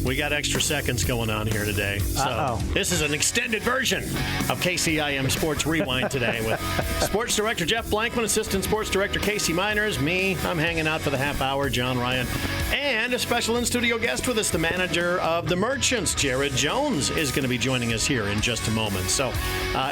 We got extra seconds going on here today. So this is an extended version of KCIM Sports Rewind today with Sports Director Jeff Blankman, Assistant Sports Director Casey Miners, me. I'm hanging out for the half hour, John Ryan, and a special in-studio guest with us, the manager of the Merchants, Jared Jones, is going to be joining us here in just a moment. So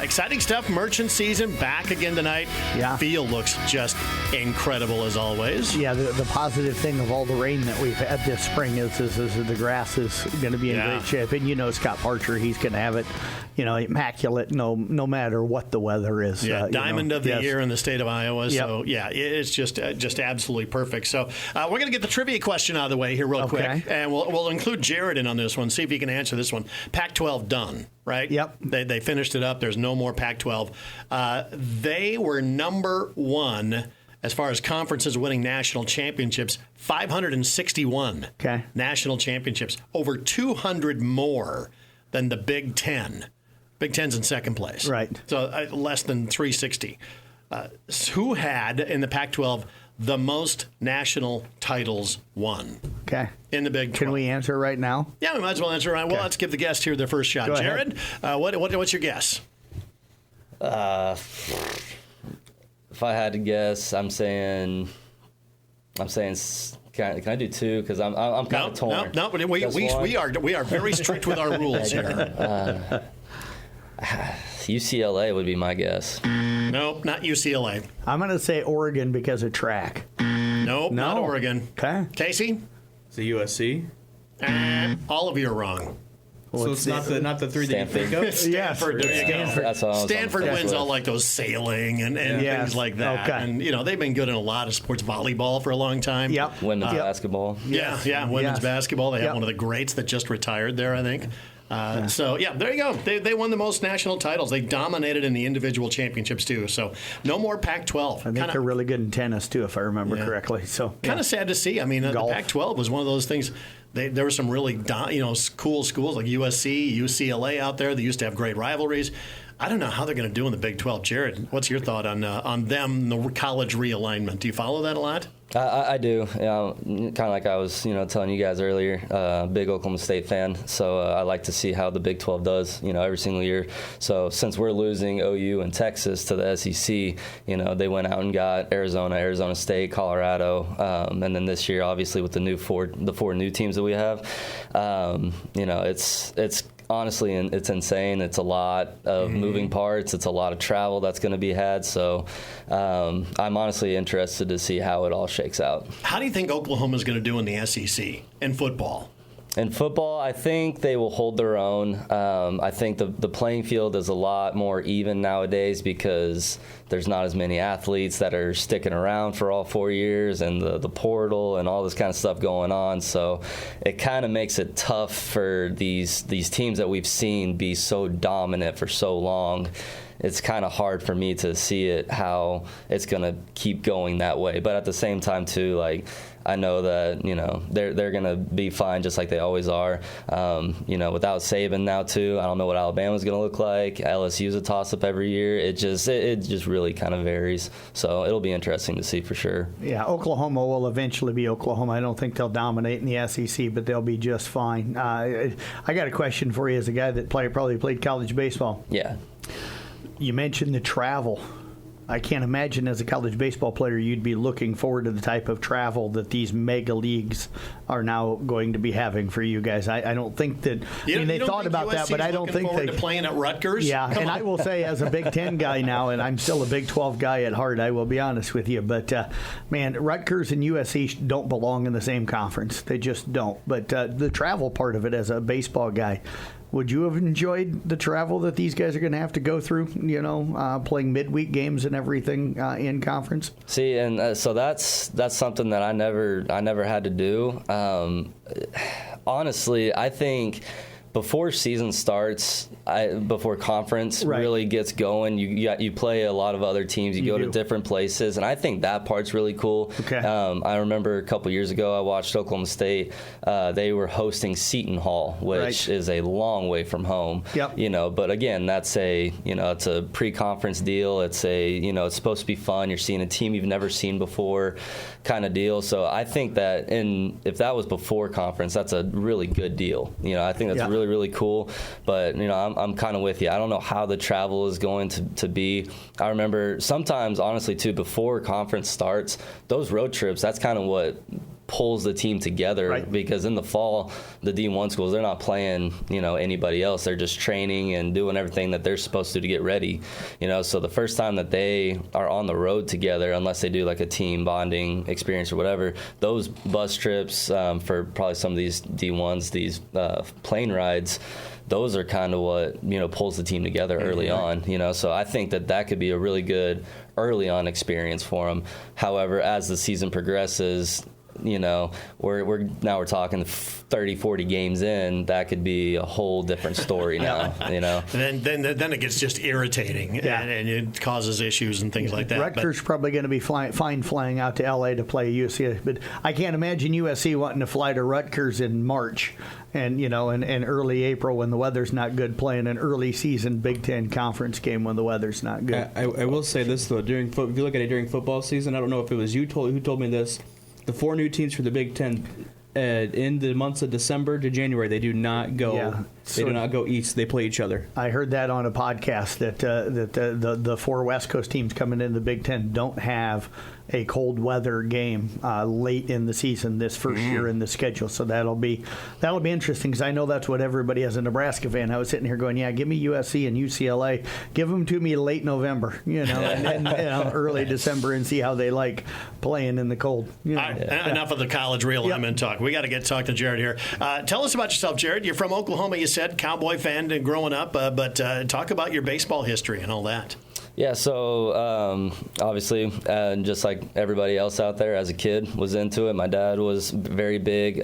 exciting stuff. Merchant season back again tonight. Yeah. Field looks just incredible as always. Yeah, the positive thing of all the rain that we've had this spring is the grass is going to be in great shape. And Scott Parcher, he's going to have it, immaculate no matter what the weather is. Yeah, diamond of the year in the state of Iowa. Yep. So, it's just absolutely perfect. So, we're going to get the trivia question out of the way here real quick. And we'll include Jared in on this one, see if he can answer this one. Pac-12 done, right? Yep. They finished it up. There's no more Pac-12. They were number one as far as conferences winning national championships, 561 national championships, over 200 more than the Big Ten. Big Ten's in second place. Right. So less than 360. Who had, in the Pac-12, the most national titles won? Okay. In the Big 12. Can we answer right now? Yeah, we might as well answer right. Well, let's give the guest here their first shot. Go Jared, what's your guess? If I had to guess, I'm saying. Can I do two? Because I'm kind of torn. No. We are very strict with our rules here. UCLA would be my guess. Nope, not UCLA. I'm going to say Oregon because of track. Nope, not Oregon. Okay. Casey? It's the USC. All of you are wrong. So it's not the three that you think of? Stanford. There you go. Stanford wins all like those sailing and things like that. Okay. And, they've been good in a lot of sports, volleyball for a long time. Yep. Women's basketball. Yeah, women's basketball. They have one of the greats that just retired there, I think. So, there you go. They won the most national titles. They dominated in the individual championships, too. So, no more Pac-12. I think they're really good in tennis, too, if I remember correctly. So kind of sad to see. I mean, the Pac-12 was one of those things. There were some really cool schools like USC, UCLA out there. They used to have great rivalries. I don't know how they're going to do in the Big 12. Jared, what's your thought on them, the college realignment? Do you follow that a lot? I do. Kind of like I was, telling you guys earlier. Big Oklahoma State fan, so I like to see how the Big 12 does, every single year. So since we're losing OU and Texas to the SEC, they went out and got Arizona State, Colorado, and then this year, obviously, with the four new teams that we have, it's honestly, it's insane. It's a lot of moving parts. It's a lot of travel that's going to be had. So I'm honestly interested to see how it all shakes out. How do you think Oklahoma is going to do in the SEC in football? In football, I think they will hold their own. I think the playing field is a lot more even nowadays because there's not as many athletes that are sticking around for all 4 years and the portal and all this kind of stuff going on. So it kind of makes it tough for these teams that we've seen be so dominant for so long. It's kind of hard for me to see it how it's going to keep going that way. But at the same time, too, I know that, they're going to be fine just like they always are. Without Saban now, too, I don't know what Alabama's going to look like. LSU's a toss-up every year. It just really kind of varies. So it'll be interesting to see for sure. Yeah, Oklahoma will eventually be Oklahoma. I don't think they'll dominate in the SEC, but they'll be just fine. I got a question for you as a guy that probably played college baseball. Yeah. You mentioned the travel. I can't imagine as a college baseball player you'd be looking forward to the type of travel that these mega leagues are now going to be having for you guys. I don't think that. They thought about that, but I don't think they playing at Rutgers. Yeah, and I will say as a Big Ten guy now, and I'm still a Big 12 guy at heart. I will be honest with you, but Rutgers and USC don't belong in the same conference. They just don't. But the travel part of it, as a baseball guy. Would you have enjoyed the travel that these guys are going to have to go through, playing midweek games and everything in conference? See, and so that's something that I never had to do. Honestly, I think before season starts, before conference Right. really gets going, you play a lot of other teams. You go to different places, and I think that part's really cool. Okay. I remember a couple years ago, I watched Oklahoma State. They were hosting Seton Hall, which is a long way from home. Yep. But again, that's it's a pre-conference deal. It's it's supposed to be fun. You're seeing a team you've never seen before, kind of deal. So I think that if that was before conference, that's a really good deal. I think that's really, really cool. But I'm kind of with you. I don't know how the travel is going to be. I remember sometimes, honestly, too, before conference starts, those road trips, that's kind of what pulls the team together, because in the fall, the D1 schools, they're not playing anybody else. They're just training and doing everything that they're supposed to get ready. So the first time that they are on the road together, unless they do like a team bonding experience or whatever, those bus trips for probably some of these D1s, these plane rides, those are kind of what pulls the team together early on. So I think that could be a really good early on experience for them. However, as the season progresses, we're talking 30, 40 games in, that could be a whole different story now, Then it gets just irritating, and it causes issues and things like that. Rutgers probably going to be flying out to L.A. to play USC, but I can't imagine USC wanting to fly to Rutgers in March and in early April when the weather's not good, playing an early season Big Ten conference game when the weather's not good. I will say this, though. If you look at it during football season, I don't know if it was who told me this. The 4 new teams for the Big Ten in the months of December to January, they do not go. Yeah. They do not go east. They play each other. I heard that on a podcast that the 4 West Coast teams coming into the Big Ten don't have a cold weather game late in the season this first year in the schedule. So that'll be interesting, because I know that's what everybody as a Nebraska fan. I was sitting here going, give me USC and UCLA. Give them to me late November, and then early December, and see how they like playing in the cold. Enough of the college realignment talk. We got to talk to Jared here. Tell us about yourself, Jared. You're from Oklahoma, you said, Cowboy fan growing up, but talk about your baseball history and all that. Yeah, so obviously, just like everybody else out there, as a kid, was into it. My dad was very big.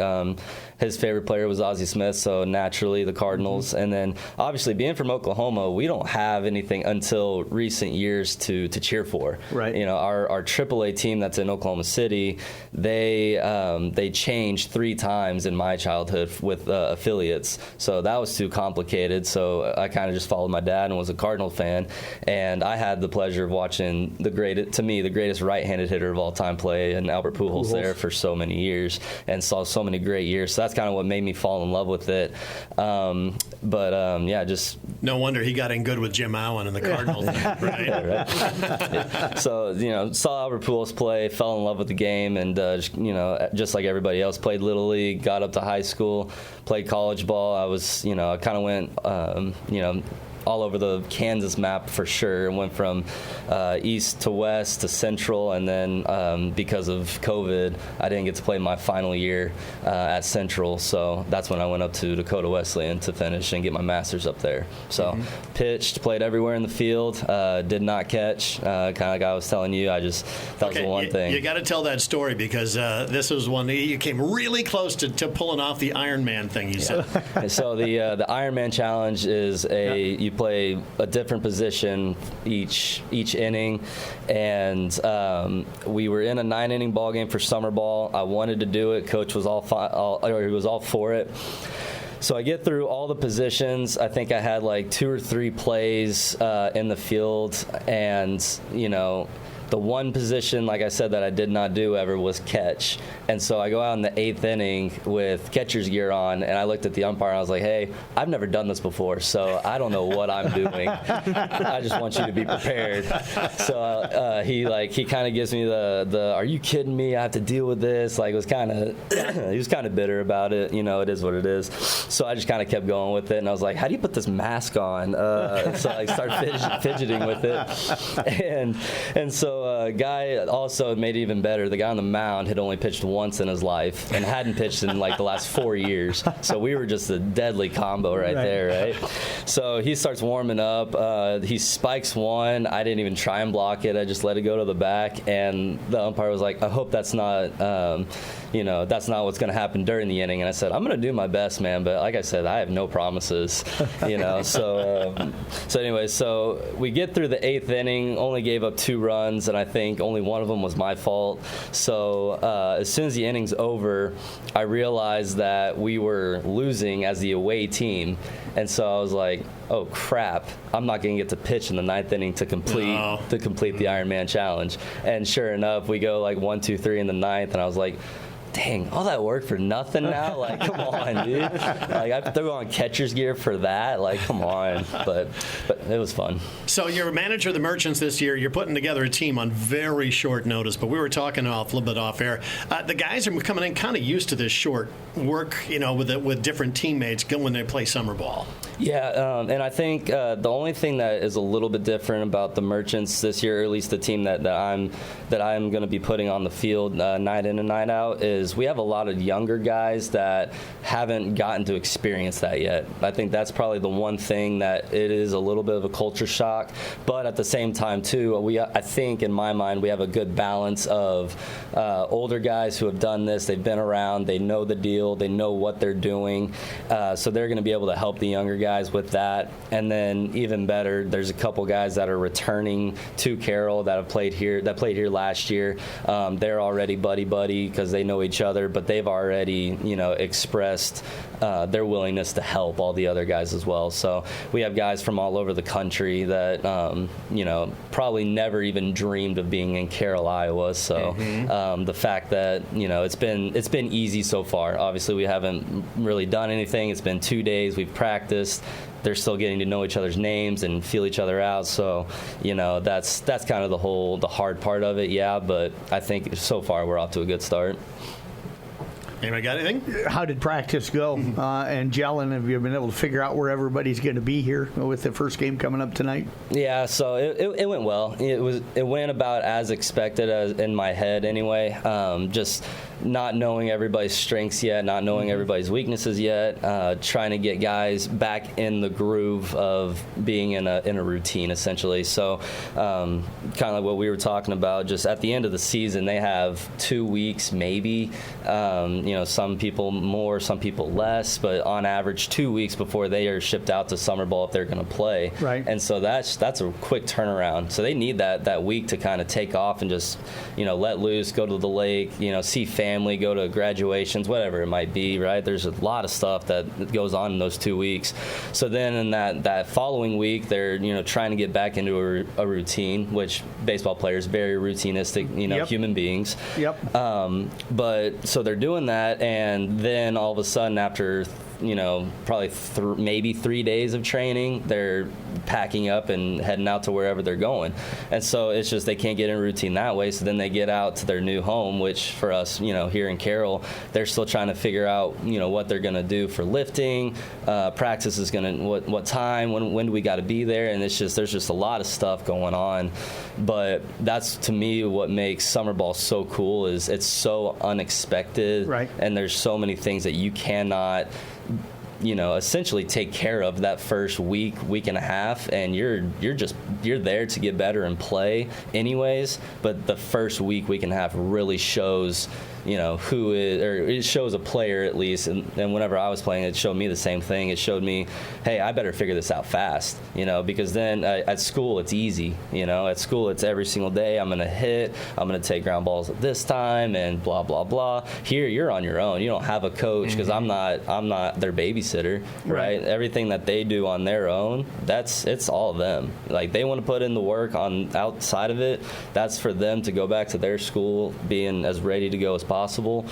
His favorite player was Ozzie Smith, so naturally the Cardinals. And then, obviously, being from Oklahoma, we don't have anything until recent years to cheer for. Right. Our AAA team that's in Oklahoma City, they changed 3 times in my childhood with affiliates. So that was too complicated. So I kind of just followed my dad and was a Cardinal fan. And I had the pleasure of watching the greatest right-handed hitter of all time play, and Albert Pujols there for so many years, and saw so many great years. So that's kind of what made me fall in love with it. Just no wonder he got in good with Jim Allen and the Cardinals. Right? Yeah. So saw Albert Pujols play, fell in love with the game, and just like everybody else, played Little League, got up to high school, played college ball. I was I kind of went all over the Kansas map for sure. Went from east to west to central, and then because of COVID, I didn't get to play my final year at Central, so that's when I went up to Dakota Wesleyan to finish and get my master's up there. So pitched, played everywhere in the field, did not catch, kind of like I was telling you. That was the one thing. You got to tell that story, because this was one that you came really close to pulling off the Ironman thing, you said. So the Ironman challenge is you play a different position each inning, and we were in a 9-inning ball game for summer ball. I wanted to do it. Coach was he was all for it. So I get through all the positions. I think I had like 2 or 3 plays in the field, and the one position, like I said, that I did not do ever was catch. And so I go out in the 8th inning with catcher's gear on, and I looked at the umpire and I was like, hey, I've never done this before, so I don't know what I'm doing. I just want you to be prepared. So he kind of gives me the are you kidding me? I have to deal with this. Like, he was kind of bitter about it. It is what it is. So I just kind of kept going with it, and I was like, how do you put this mask on? So I started fidgeting with it. And so So guy also made it even better. The guy on the mound had only pitched once in his life and hadn't pitched in like the last 4 years. So we were just a deadly combo right there, right? So he starts warming up. He spikes one. I didn't even try and block it. I just let it go to the back. And the umpire was like, I hope that's not, that's not what's going to happen during the inning. And I said, I'm going to do my best, man. But like I said, I have no promises, So anyway, so we get through the 8th inning, only gave up 2 runs, and I think only one of them was my fault. So as soon as the inning's over, I realized that we were losing as the away team. And so I was like, oh, crap, I'm not going to get to pitch in the 9th inning to complete the Ironman Challenge. And sure enough, we go like 1, 2, 3 in the 9th, and I was like, dang, all that work for nothing now? Like, come on, dude. Like, I threw on catcher's gear for that. Like, come on. But it was fun. So you're a manager of the Merchants this year. You're putting together a team on very short notice. But we were talking a little bit off air. The guys are coming in kind of used to this short work, with different teammates when they play summer ball. Yeah, and I think the only thing that is a little bit different about the Merchants this year, or at least the team that I'm going to be putting on the field night in and night out, is we have a lot of younger guys that haven't gotten to experience that yet. I think that's probably the one thing that it is a little bit of a culture shock. But at the same time, too, I think in my mind we have a good balance of older guys who have done this. They've been around. They know the deal. They know what they're doing. So they're going to be able to help the younger guys with that. And then even better, there's a couple guys that are returning to Carroll that played here last year. They're already buddy because they know each other, but they've already expressed their willingness to help all the other guys as well. So we have guys from all over the country that probably never even dreamed of being in Carroll, Iowa. So the fact that it's been easy so far. Obviously we haven't really done anything. It's been 2 days. We've practiced. They're still getting to know each other's names and feel each other out. So, that's kind of the hard part of it. Yeah, but I think so far we're off to a good start. Anybody got anything? How did practice go? And gelling, have you been able to figure out where everybody's going to be here with the first game coming up tonight? Yeah, so it went well. It went about as expected as in my head anyway. Just not knowing everybody's strengths yet, not knowing everybody's weaknesses yet, trying to get guys back in the groove of being in a routine essentially. So kind of like what we were talking about, just at the end of the season they have 2 weeks maybe. Some people more, some people less, but on average 2 weeks before they are shipped out to summer ball if they're going to play. Right. And so that's a quick turnaround. So they need that week to kind of take off and just let loose, go to the lake, see family, go to graduations, whatever it might be. Right. There's a lot of stuff that goes on in those 2 weeks. So then in that following week they're trying to get back into a routine, which baseball players very routinistic human beings. Yep. But so they're doing that. And then all of a sudden after probably maybe 3 days of training, they're packing up and heading out to wherever they're going. And so it's just they can't get in routine that way. So then they get out to their new home, which for us, here in Carroll, they're still trying to figure out, what they're going to do for lifting. Practice is going to, what time, when do we got to be there? And there's just a lot of stuff going on. But that's, to me, what makes summer ball so cool is it's so unexpected. Right. And there's so many things that you cannot essentially take care of that first week and a half, and you're there to get better and play anyways. But the first week and a half really shows who is, or it shows a player at least. And whenever I was playing, it showed me the same thing. It showed me, hey, I better figure this out fast, because then at school it's easy. At school it's every single day. I'm going to hit, I'm going to take ground balls at this time and blah, blah, blah. Here you're on your own. You don't have a coach because I'm not their babysitter, right? Everything that they do on their own, it's all of them. Like they want to put in the work on outside of it. That's for them to go back to their school being as ready to go as possible.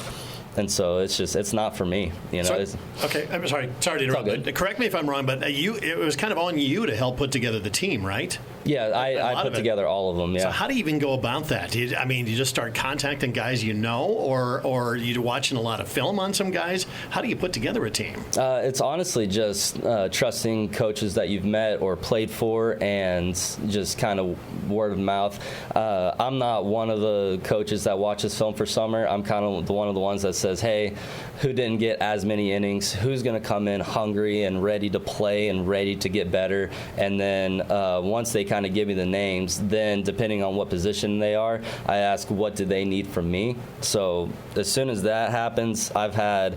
And so it's not for me. Okay, I'm sorry to interrupt. But correct me if I'm wrong, but it was kind of on you to help put together the team, right? Yeah, I put together all of them. Yeah. So how do you even go about that? Do you just start contacting guys or you watching a lot of film on some guys? How do you put together a team? It's honestly just trusting coaches that you've met or played for, and just kind of word of mouth. I'm not one of the coaches that watches film for summer. I'm kind of one of the ones that says, hey, who didn't get as many innings? Who's going to come in hungry and ready to play and ready to get better? And then once they kind of give me the names, then depending on what position they are, I ask what do they need from me. So as soon as that happens, I've had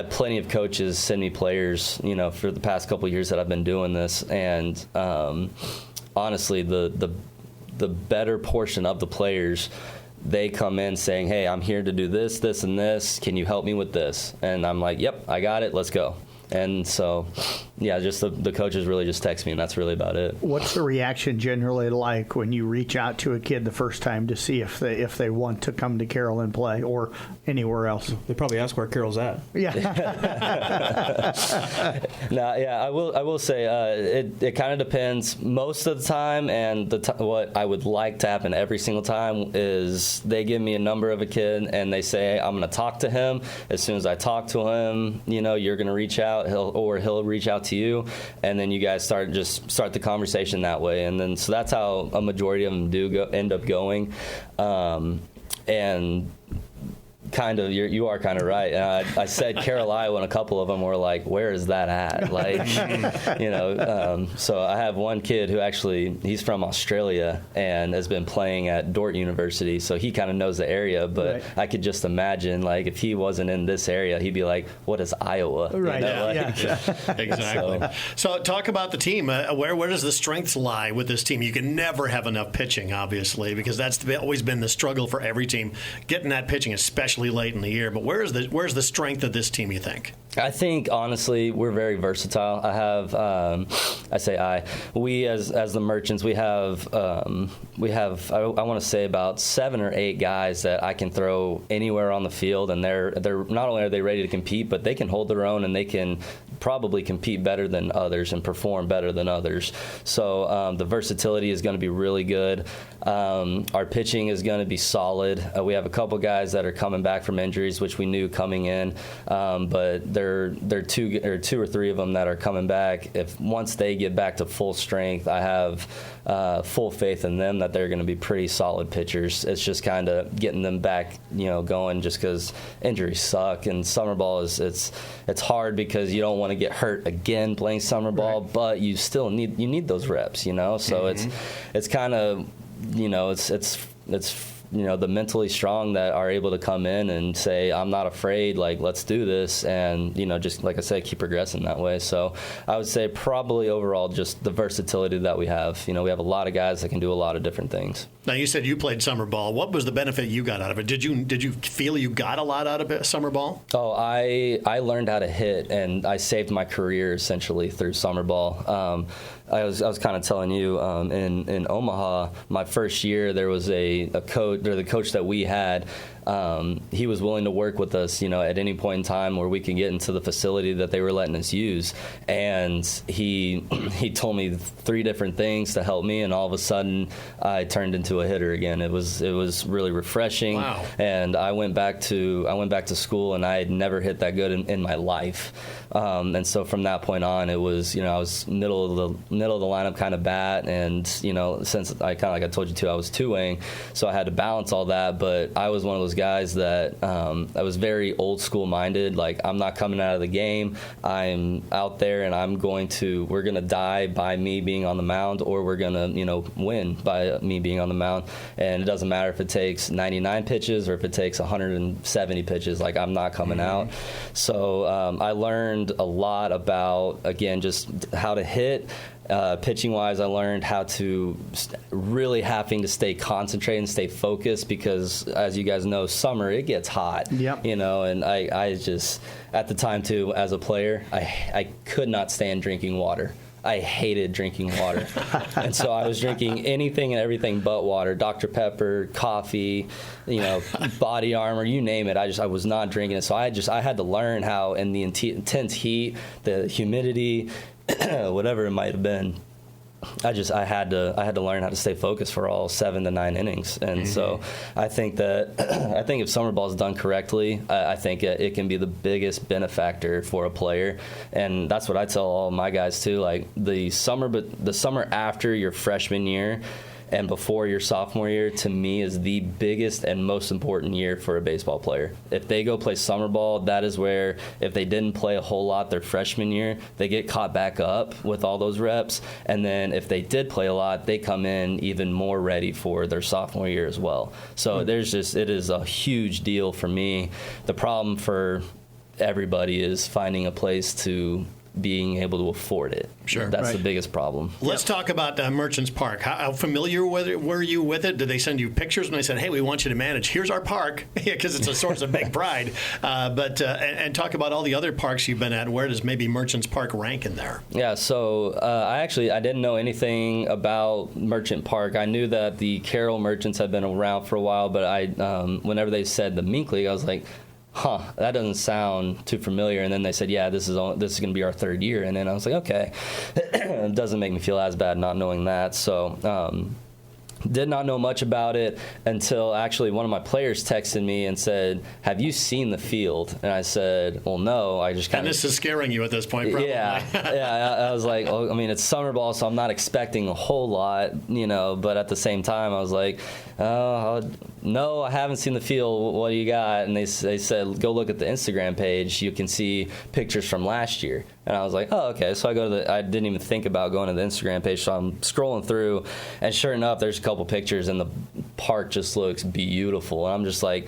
plenty of coaches send me players, for the past couple of years that I've been doing this, and honestly, the better portion of the players, they come in saying, hey, I'm here to do this, this, and this. Can you help me with this? And I'm like, yep, I got it. Let's go. And so, yeah, just the coaches really just text me, and that's really about it. What's the reaction generally like when you reach out to a kid the first time to see if they want to come to Carroll and play or anywhere else? They probably ask where Carroll's at. Yeah. I will say it kind of depends most of the time, and what I would like to happen every single time is they give me a number of a kid and they say, I'm going to talk to him. As soon as I talk to him, you're going to reach out. He'll reach out to you, and then you guys start the conversation that way, and then so that's how a majority of them end up going, and kind of, you are kind of right. I said Carroll, Iowa, and a couple of them were like, where is that at? Like, so I have one kid who actually, he's from Australia and has been playing at Dordt University, so he kind of knows the area, but right. I could just imagine, like, if he wasn't in this area, he'd be like, what is Iowa? Right. Exactly. So talk about the team. Where does the strengths lie with this team? You can never have enough pitching, obviously, because that's always been the struggle for every team, getting that pitching, especially late in the year. But where's the strength of this team, you think? I think, honestly, we're very versatile. We as the Merchants, we have I want to say about 7 or 8 guys that I can throw anywhere on the field, and they're not only are they ready to compete, but they can hold their own, and they can probably compete better than others and perform better than others. So the versatility is going to be really good. Our pitching is going to be solid. We have a couple guys that are coming back from injuries, which we knew coming in, but there are 2 or 3 of them that are coming back. Once they get back to full strength, I have full faith in them that they're going to be pretty solid pitchers. It's just kind of getting them back, going, just because injuries suck, and summer ball it's hard because you don't want to get hurt again playing summer ball, right. But you still need those reps, So mm-hmm. it's kind of, it's the mentally strong that are able to come in and say, I'm not afraid, like, let's do this, and, just like I said, keep progressing that way. So I would say probably overall just the versatility that we have. We have a lot of guys that can do a lot of different things. Now, you said you played summer ball. What was the benefit you got out of it? Did you feel you got a lot out of it, summer ball? Oh, I learned how to hit, and I saved my career essentially through summer ball. I was kind of telling you, in Omaha, my first year, there was a coach, or the coach that we had. He was willing to work with us, at any point in time where we could get into the facility that they were letting us use. And he told me 3 different things to help me, and all of a sudden I turned into a hitter again. It was really refreshing. Wow. And I went back to school, and I had never hit that good in my life. And so from that point on, it was, I was middle of the lineup kind of bat, and since I kind of, like I told you too, I was two-waying, so I had to balance all that. But I was one of those guys that I was very old school minded. Like, I'm not coming out of the game. I'm out there, and we're gonna die by me being on the mound, or we're gonna win by me being on the mound. And it doesn't matter if it takes 99 pitches or if it takes 170 pitches. Like, I'm not coming out. So I learned a lot about, again, just how to hit. Pitching wise, I learned how to really having to stay concentrated and stay focused, because, as you guys know, summer, it gets hot. Yep. And I just, at the time too, as a player, I could not stand drinking water. I hated drinking water. And so I was drinking anything and everything but water, Dr. Pepper, coffee, Body Armor, you name it. I was not drinking it. So I had to learn how in the intense heat, the humidity, whatever it might have been, I had to learn how to stay focused for all 7 to 9 innings, and so I think if summer ball is done correctly, I think it can be the biggest benefactor for a player, and that's what I tell all my guys too. Like the summer after your freshman year and before your sophomore year, to me, is the biggest and most important year for a baseball player. If they go play summer ball, that is where, if they didn't play a whole lot their freshman year, they get caught back up with all those reps. And then if they did play a lot, they come in even more ready for their sophomore year as well. So it is a huge deal for me. The problem for everybody is finding a place to being able to afford it. Sure. That's the biggest problem. Let's talk about Merchants Park. How familiar were you with it? Did they send you pictures when they said, hey, we want you to manage? Here's our park, because it's a source of big pride. And talk about all the other parks you've been at. Where does maybe Merchants Park rank in there? Yeah, so I didn't know anything about Merchant Park. I knew that the Carroll Merchants had been around for a while, but whenever they said the Mink League, I was like, that doesn't sound too familiar. And then they said, yeah, this is going to be our 3rd year. And then I was like, okay, it doesn't make me feel as bad not knowing that. So did not know much about it until actually one of my players texted me and said, have you seen the field? And I said, well, no. I just kind of... And this is scaring you at this point, probably. Yeah. I was like, oh, I mean, it's summer ball, so I'm not expecting a whole lot, but at the same time, I was like, no, I haven't seen the field. What do you got? And they said, go look at the Instagram page. You can see pictures from last year. And I was like, oh, okay. So I didn't even think about going to the Instagram page. So I'm scrolling through, and sure enough, there's a couple pictures, and the park just looks beautiful. And I'm just like,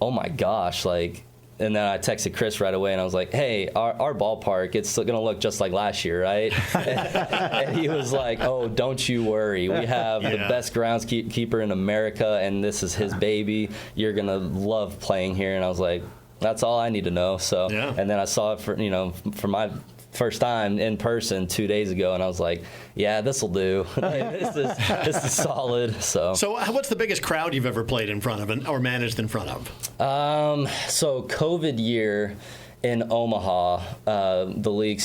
oh my gosh, like. And then I texted Chris right away, and I was like, hey, our ballpark, it's going to look just like last year, right? And he was like, oh, don't you worry. We have the best groundskeeper in America, and this is his baby. You're going to love playing here. And I was like, that's all I need to know. So, and then I saw it for my first time in person 2 days ago, and I was like, yeah, this will do. This is solid. So what's the biggest crowd you've ever played in front of or managed in front of? So COVID year in Omaha, the league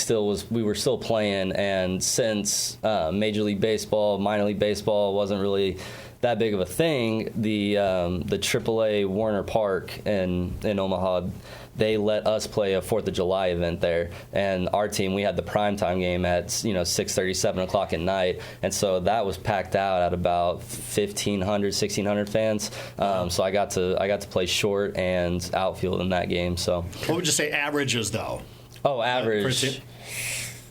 we were still playing, and since Major League Baseball, minor league baseball wasn't really that big of a thing, the AAA Warner Park in Omaha, they let us play a 4th of July event there, and our team, we had the primetime game at 6:30, 7 o'clock at night, and so that was packed out at about 1,500, 1,600 fans. So I got to play short and outfield in that game. So what would you say averages though? Oh, average.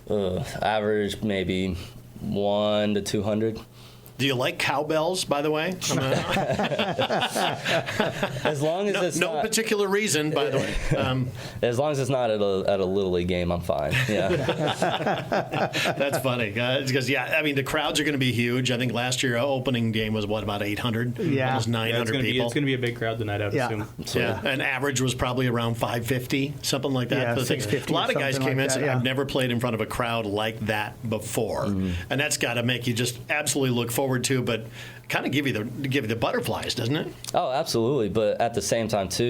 Average maybe 1 to 200. Do you like cowbells, by the way? As long as it's no not, particular reason, by the way. As long as it's not at a Little League game, I'm fine. Yeah. That's funny. Because, the crowds are going to be huge. I think last year opening game was, about 800? Yeah. Almost 900 people. It's going to be a big crowd tonight, I would assume. Yeah, and average was probably around 550, something like that. Yeah, 650. A lot of guys came in and said, yeah. I've never played in front of a crowd like that before. Mm-hmm. And that's got to make you just absolutely look forward to, but kind of give you the butterflies, doesn't it? Oh, absolutely. But at the same time, too,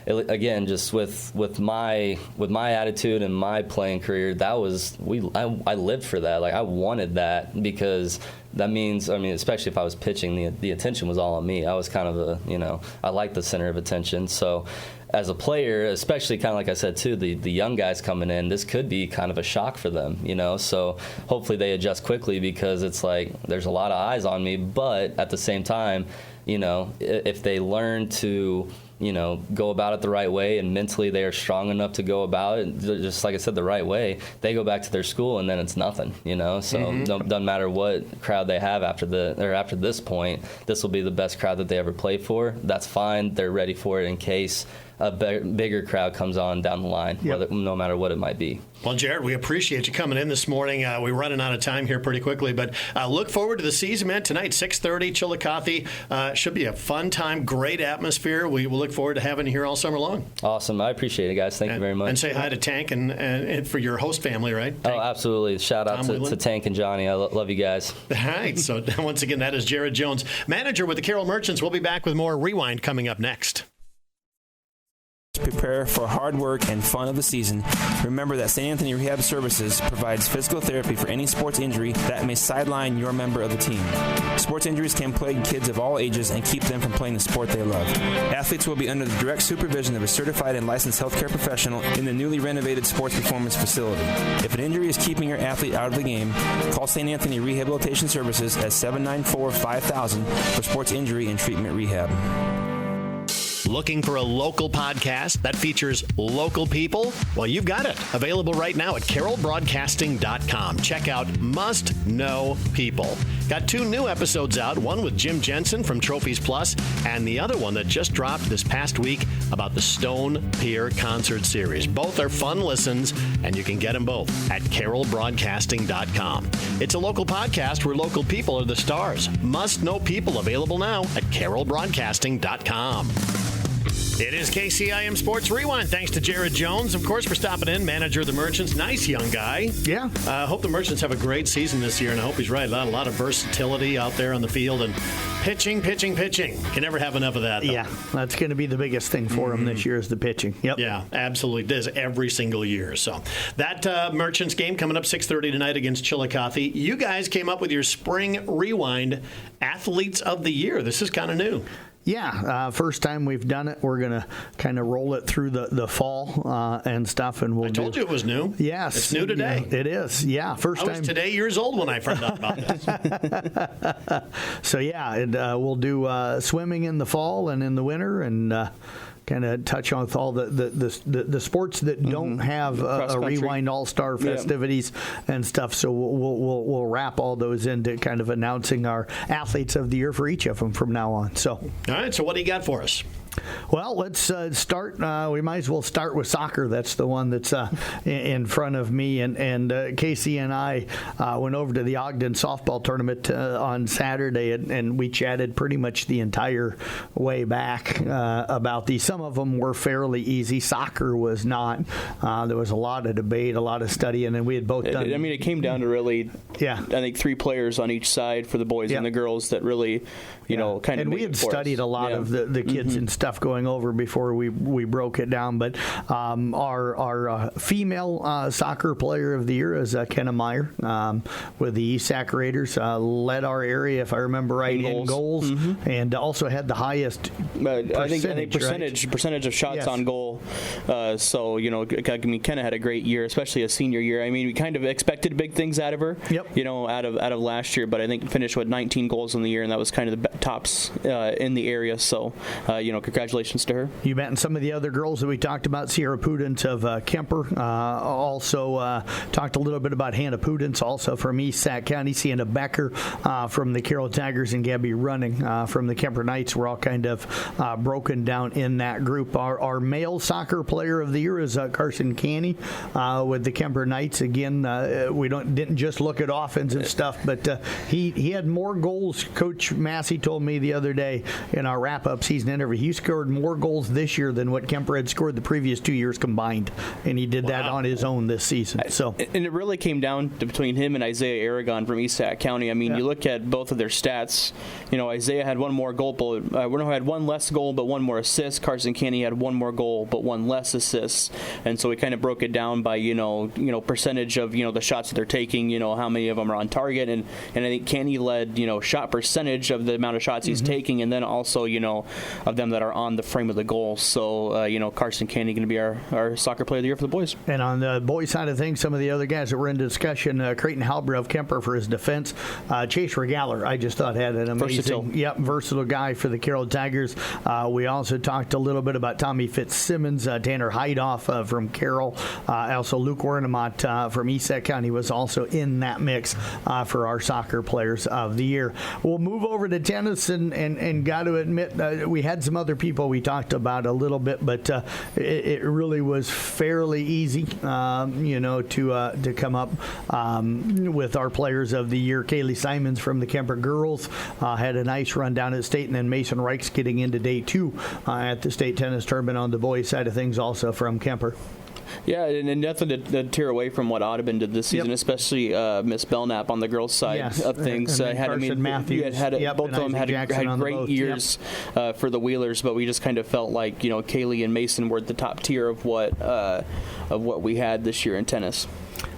again, just with my attitude and my playing career, I lived for that. Like, I wanted that, because that means, especially if I was pitching, the attention was all on me. I was kind of I like the center of attention. So as a player, especially kind of like I said too, the young guys coming in, this could be kind of a shock for them, So hopefully they adjust quickly, because it's like there's a lot of eyes on me. But at the same time, if they learn to go about it the right way, and mentally they are strong enough to go about it, just like I said, the right way, they go back to their school, and then it's nothing, So doesn't matter what crowd they have after this point, this will be the best crowd that they ever play for. That's fine. They're ready for it in case a bigger crowd comes on down the line, no matter what it might be. Well, Jared, we appreciate you coming in this morning. We're running out of time here pretty quickly, but look forward to the season, man. Tonight, 6:30, Chillicothe. Should be a fun time, great atmosphere. We will look look forward to having you here all summer long. Awesome. I appreciate it, guys. Thank you very much. And say hi to Tank and for your host family, right? Tank. Oh, absolutely. Shout out to Tank and Johnny. I love you guys. All right. So once again, that is Jared Jones, manager with the Carroll Merchants. We'll be back with more Rewind coming up next. Prepare for hard work and fun of the season. Remember that St. Anthony Rehab Services provides physical therapy for any sports injury that may sideline your member of the team. Sports injuries can plague kids of all ages and keep them from playing the sport they love. Athletes will be under the direct supervision of a certified and licensed healthcare professional in the newly renovated sports performance facility. If an injury is keeping your athlete out of the game, call St. Anthony Rehabilitation Services at 794-5000 for sports injury and treatment rehab. Looking for a local podcast that features local people? Well, you've got it. Available right now at carrollbroadcasting.com. Check out Must Know People. Got 2 new episodes out, one with Jim Jensen from Trophies Plus, and the other one that just dropped this past week about the Stone Pier Concert Series. Both are fun listens, and you can get them both at carrollbroadcasting.com. It's a local podcast where local people are the stars. Must Know People, available now at carrollbroadcasting.com. It is KCIM Sports Rewind. Thanks to Jared Jones, of course, for stopping in, manager of the Merchants. Nice young guy. Yeah. I hope the Merchants have a great season this year, and I hope he's right. A lot of versatility out there on the field, and pitching. Can never have enough of that, though. Yeah, that's going to be the biggest thing for him this year is the pitching. Yep. Yeah, absolutely. Does every single year. So that Merchants game coming up 6:30 tonight against Chillicothe. You guys came up with your Spring Rewind Athletes of the Year. This is kind of new. Yeah, first time we've done it. We're going to kind of roll it through the fall and stuff. And I told you it was new. Yes. It's new today. Yeah, it is. Yeah, first time. I was today years old when I found out about this. So, yeah, we'll do swimming in the fall and in the winter and kind of touch on all the sports that don't have a Rewind All-Star festivities and stuff. So we'll wrap all those into kind of announcing our athletes of the year for each of them from now on. So, all right. So what do you got for us? Well, let's start. We might as well start with soccer. That's the one that's in front of me. And Casey and I went over to the Ogden softball tournament on Saturday, and we chatted pretty much the entire way back about these. Some of them were fairly easy. Soccer was not. There was a lot of debate, a lot of study, and then we had both done. I mean, it came down to really, I think 3 players on each side for the boys and the girls that really, you know, kind of. And we had studied a lot of the kids and stuff going over before we broke it down. But our female soccer player of the year is Kenna Meyer with the ESAC Raiders. Led our area, if I remember right, in goals, and also had the highest I think percentage of shots on goal. So, you know, I mean, Kenna had a great year, especially a senior year. I mean, we kind of expected big things out of her, you know, out of last year, but I think finished with 19 goals in the year, and that was kind of the tops in the area. So, you know, congratulations to her. You bet. And some of the other girls that we talked about, Sierra Pudens of Kemper, also talked a little bit about Hannah Pudens, also from East Sac County, Sienna Becker from the Carroll Tigers, and Gabby Running from the Kemper Knights were all kind of broken down in that group. Our male soccer player of the year is Carson Canny with the Kemper Knights. Again, we didn't just look at offense and stuff, but he had more goals. Coach Massey told me the other day in our wrap-up season interview, he scored more goals this year than what Kemper had scored the previous 2 years combined, and he did that on his own this season. So, and it really came down to between him and Isaiah Aragon from East Sac County. I mean, you look at both of their stats. You know, Isaiah had one more goal, had one less goal, but one more assist. Carson Canny had one more goal, but one less assist. And so we kind of broke it down by you know percentage of the shots that they're taking. You know how many of them are on target, and I think Canny led shot percentage of the amount of shots he's taking, and then also of them that are on the frame of the goal. So Carson Canny going to be our soccer player of the year for the boys. And on the boys side of things, some of the other guys that were in discussion, Creighton Halber of Kemper for his defense, Chase Regaller, I just thought had an amazing, versatile guy for the Carroll Tigers. We also talked a little bit about Tommy Fitzsimmons, Tanner Heidoff from Carroll, also Luke Wernemont from East Sac County was also in that mix for our soccer players of the year. We'll move over to tennis, and got to admit we had some other people we talked about a little bit, but it really was fairly easy, to come up with our players of the year. Kaylee Simons from the Kemper girls had a nice run down at state, and then Mason Reichs getting into day 2 at the state tennis tournament on the boys side of things, also from Kemper. Yeah, and nothing to tear away from what Audubon did this season, especially Miss Belknap on the girls' side of things. And Matthews. Both of them had great years for the Wheelers, but we just kind of felt like Kaylee and Mason were at the top tier of what we had this year in tennis.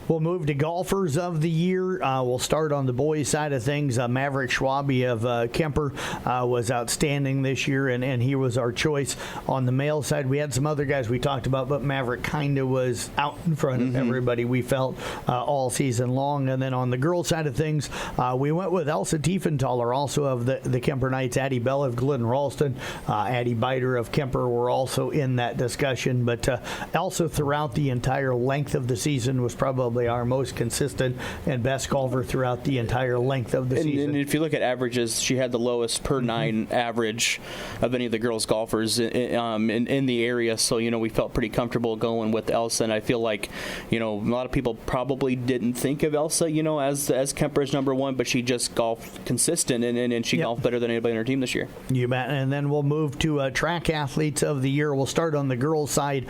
We'll move to golfers of the year. We'll start on the boys' side of things. Maverick Schwabe of Kemper was outstanding this year, and he was our choice. On the male side, we had some other guys we talked about, but Maverick kind of was out in front of everybody, we felt, all season long. And then on the girls' side of things, we went with Elsa Tiefenthaler, also of the Kemper Knights. Addie Bell of Glidden Ralston, Addie Biter of Kemper were also in that discussion. But Elsa, throughout the entire length of the season, was probably our most consistent and best golfer throughout the entire length of the season. And if you look at averages, she had the lowest per 9 average of any of the girls golfers in the area. So, we felt pretty comfortable going with Elsa. And I feel like, a lot of people probably didn't think of Elsa, as Kemper's number 1, but she just golfed consistent and she golfed better than anybody on her team this year. You bet. And then we'll move to track athletes of the year. We'll start on the girls' side,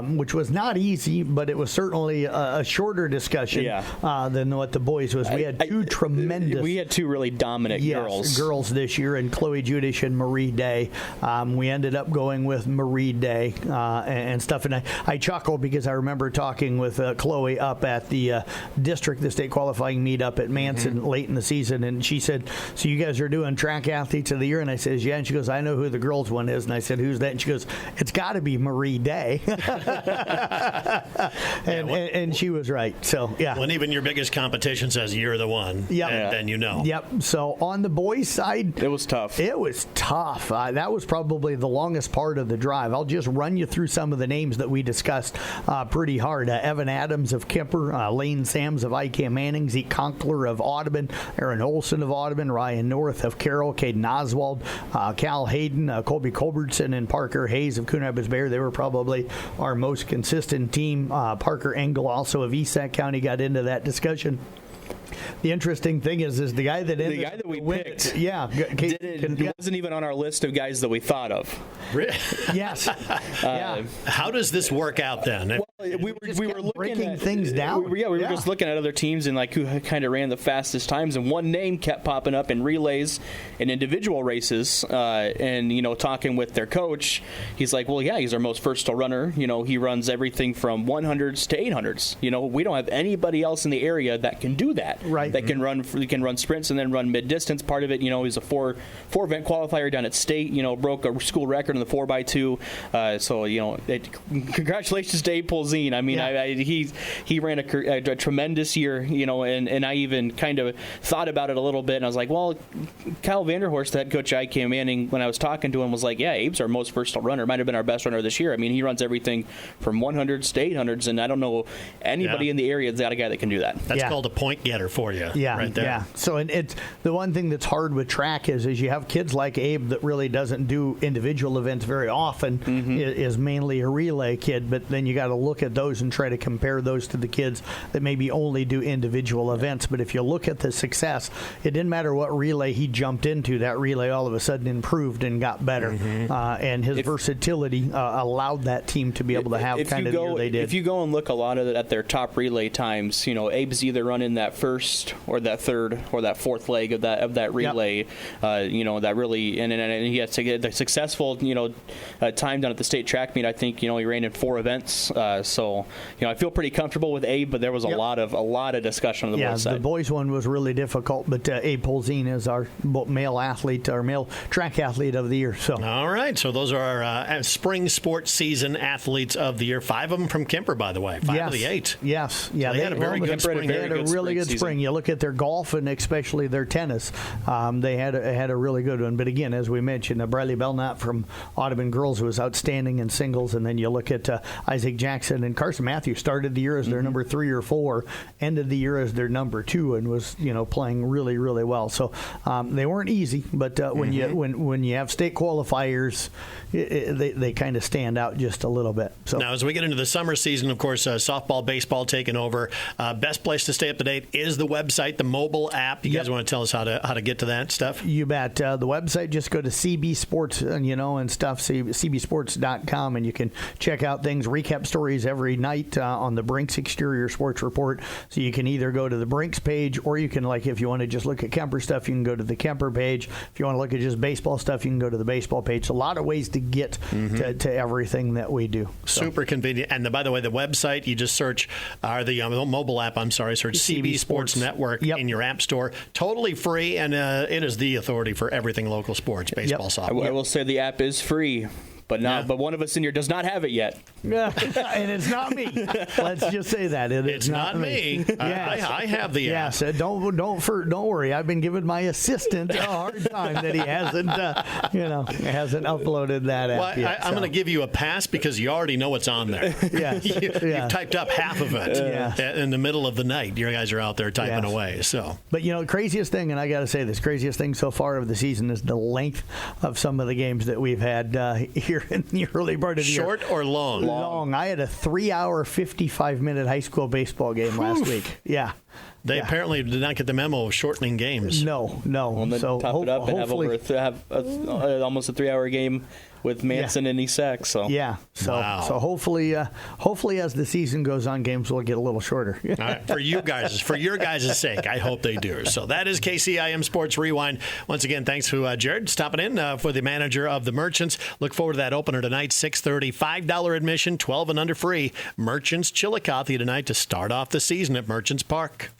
which was not easy, but it was certainly a shorter discussion than what the boys was. We had two really dominant girls this year, and Chloe Judish and Marie Day. We ended up going with Marie Day and stuff, and I chuckle because I remember talking with Chloe up at the state qualifying meet up at Manson late in the season, and she said, so you guys are doing track athletes of the year? And I says, yeah. And she goes, I know who the girls one is. And I said, who's that? And she goes, it's got to be Marie Day. and she was right. So, yeah. When even your biggest competition says you're the one, then you know. Yep. So, on the boys' side, it was tough. That was probably the longest part of the drive. I'll just run you through some of the names that we discussed pretty hard. Evan Adams of Kemper, Lane Sams of IK Manning, Zeke Conkler of Audubon, Aaron Olson of Audubon, Ryan North of Carroll, Caden Oswald, Cal Hayden, Colby Culbertson, and Parker Hayes of Coon Rapids Bear. They were probably our most consistent team. Parker Engel, also of Esac County, got into that discussion. The interesting thing is the guy that we picked, wasn't even on our list of guys that we thought of. Yes. How does this work out then? Well, we were looking at things down. We were just looking at other teams and like who kind of ran the fastest times, and one name kept popping up in relays and individual races. And talking with their coach, he's like, well, yeah, he's our most versatile runner. He runs everything from 100s to 800s. We don't have anybody else in the area that can do that. Right. That can run sprints and then run mid distance. Part of it, he's a four event qualifier down at state. Broke a school record in the 4x2. So congratulations to Abe Polzine. I mean, he ran a tremendous year. And I even kind of thought about it a little bit, and I was like, well, Kyle Vanderhorst, the head coach at IK Manning, when I was talking to him, was like, yeah, Abe's our most versatile runner. Might have been our best runner this year. I mean, he runs everything from 100s to 800s, and I don't know anybody in the area that's got a guy that can do that. That's called a point getter for you. Right there. Yeah. So it's the one thing that's hard with track is you have kids like Abe that really doesn't do individual events very often, is mainly a relay kid, but then you got to look at those and try to compare those to the kids that maybe only do individual events. But if you look at the success, it didn't matter what relay he jumped into, that relay all of a sudden improved and got better. And his versatility allowed that team to be able to have kind of the year they did. If you go and look a lot of at their top relay times, Abe's either running that first or that third or that fourth leg of that relay. That really and he had the successful time down at the state track meet. I think he ran in 4 events. So I feel pretty comfortable with Abe, but there was a lot of discussion on the boys' side. The boys one was really difficult, but Abe Polzine is our male athlete, our male track athlete of the year. So all right, so those are our spring sports season athletes of the year. 5 of them from Kemper, by the way. 5 of the 8. Yes, yeah, so they had a very good spring. They had a really good spring. You look at their golf and especially their tennis. They had a really good one. But again, as we mentioned, Bradley Belknap from Audubon girls was outstanding in singles, and then you look at Isaac Jackson Carson. And Carson Matthews started the year as their number 3 or 4, ended the year as their number 2, and was playing really, really well. So they weren't easy, but when you have state qualifiers, they kind of stand out just a little bit. So now, as we get into the summer season, of course, softball, baseball taking over. Best place to stay up to date is the website, the mobile app. You guys want to tell us how to get to that stuff? You bet. The website, just go to CB Sports and stuff, cbsports.com, and you can check out things, recap stories every night on the Brinks Exterior Sports Report. So you can either go to the Brinks page, or you can, if you want to just look at Kemper stuff, you can go to the Kemper page. If you want to look at just baseball stuff, you can go to the baseball page. So a lot of ways to get to everything that we do. So. Super convenient. And by the way, the website, you just search, the mobile app, search CB Sports Network in your app store. Totally free, and it is the authority for everything local sports, baseball, softball. I will say the app is free. But one of us in here does not have it yet. Yeah, and it's not me. Let's just say that it's not me. Yes. I have the app. Yes, don't worry. I've been giving my assistant a hard time that he hasn't uploaded that app yet. I'm going to give you a pass because you already know what's on there. Yes. You've typed up half of it in the middle of the night. You guys are out there typing away. So, but craziest thing, and I got to say this, craziest thing so far of the season is the length of some of the games that we've had here in the early part of the year. Short or long? Long. I had a 3-hour, 55-minute high school baseball game last week. Yeah. They apparently did not get the memo of shortening games. No. Well, so top it up and have almost a 3-hour game with Manson and Esac. So So hopefully as the season goes on, games will get a little shorter. All right, for your guys' sake, I hope they do. So that is KCIM Sports Rewind. Once again, thanks to Jared stopping in for the manager of the Merchants. Look forward to that opener tonight, 6:30, $5 admission, 12 and under free. Merchants Chillicothe tonight to start off the season at Merchants Park.